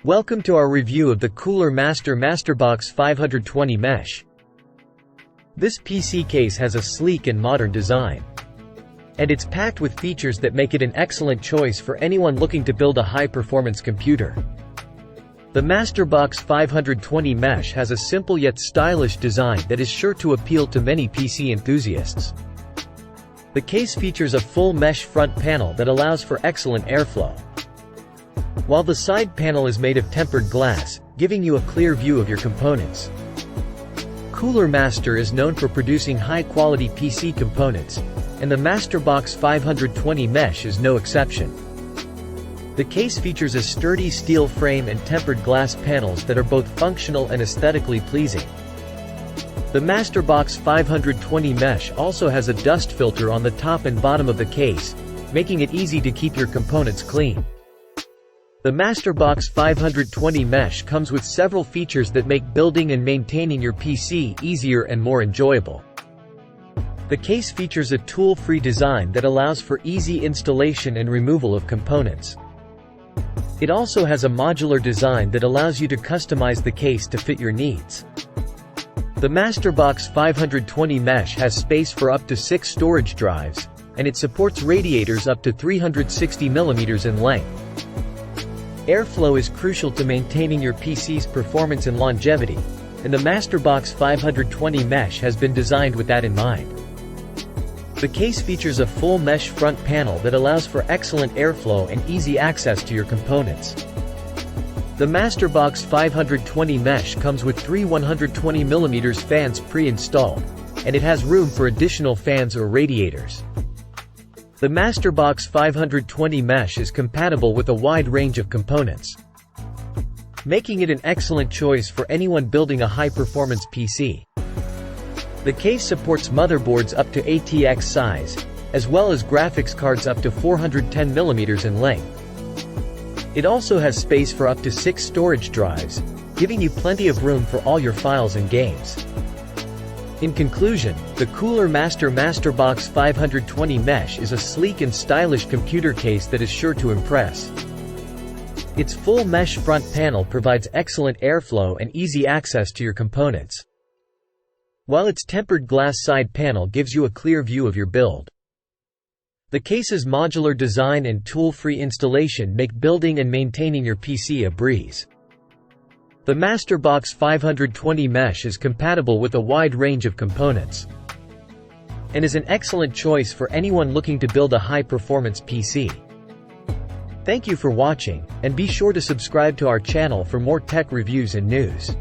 Welcome to our review of the Cooler Master MasterBox 520 Mesh. This PC case has a sleek and modern design, and it's packed with features that make it an excellent choice for anyone looking to build a high-performance computer. The MasterBox 520 Mesh has a simple yet stylish design that is sure to appeal to many PC enthusiasts. The case features a full mesh front panel that allows for excellent airflow, while the side panel is made of tempered glass, giving you a clear view of your components. Cooler Master is known for producing high-quality PC components, and the MasterBox 520 Mesh is no exception. The case features a sturdy steel frame and tempered glass panels that are both functional and aesthetically pleasing. The MasterBox 520 Mesh also has a dust filter on the top and bottom of the case, making it easy to keep your components clean. The MasterBox 520 Mesh comes with several features that make building and maintaining your PC easier and more enjoyable. The case features a tool-free design that allows for easy installation and removal of components. It also has a modular design that allows you to customize the case to fit your needs. The MasterBox 520 Mesh has space for up to 6 storage drives, and it supports radiators up to 360 mm in length. Airflow is crucial to maintaining your PC's performance and longevity, and the MasterBox 520 Mesh has been designed with that in mind. The case features a full mesh front panel that allows for excellent airflow and easy access to your components. The MasterBox 520 Mesh comes with 3 120 mm fans pre-installed, and it has room for additional fans or radiators. The MasterBox 520 Mesh is compatible with a wide range of components, making it an excellent choice for anyone building a high-performance PC. The case supports motherboards up to ATX size, as well as graphics cards up to 410 mm in length. It also has space for up to 6 storage drives, giving you plenty of room for all your files and games. In conclusion, the Cooler Master MasterBox 520 Mesh is a sleek and stylish computer case that is sure to impress. Its full mesh front panel provides excellent airflow and easy access to your components, while its tempered glass side panel gives you a clear view of your build. The case's modular design and tool-free installation make building and maintaining your PC a breeze. The MasterBox 520 Mesh is compatible with a wide range of components, and is an excellent choice for anyone looking to build a high-performance PC. Thank you for watching, and be sure to subscribe to our channel for more tech reviews and news.